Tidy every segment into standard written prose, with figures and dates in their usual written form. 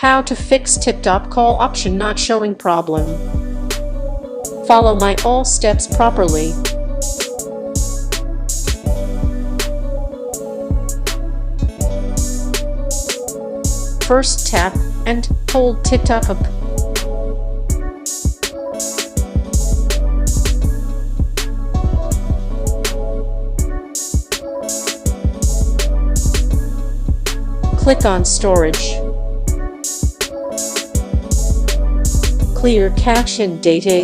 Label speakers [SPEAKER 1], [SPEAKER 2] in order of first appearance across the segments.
[SPEAKER 1] How to fix TikTok call option not showing problem. Follow my all steps properly. First tap and hold TikTok up. Click on storage. Clear cache and data.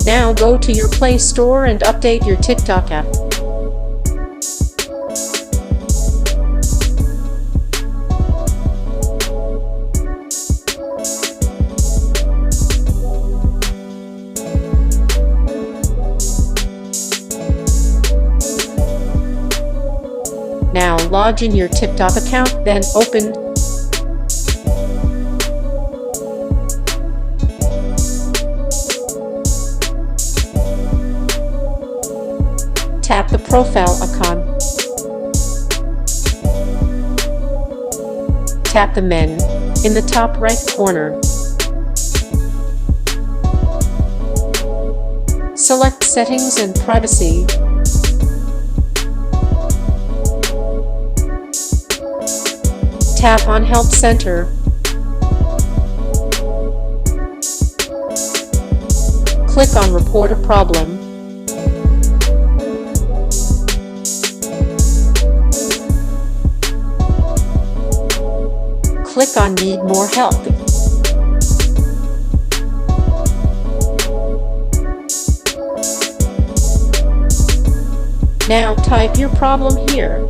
[SPEAKER 1] Now go to your Play Store and update your TikTok app. Now log in your TikTok account, then open. Tap the profile icon. Tap the men in the top right corner. Select Settings and Privacy. Tap on Help Center. Click on Report a problem. Click on Need more help. Now type your problem here.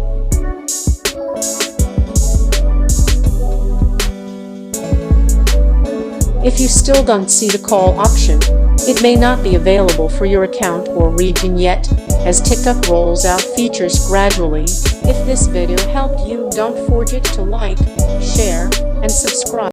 [SPEAKER 1] If you still don't see the call option, it may not be available for your account or region yet, as TikTok rolls out features gradually. If this video helped you, don't forget to like, share, and subscribe.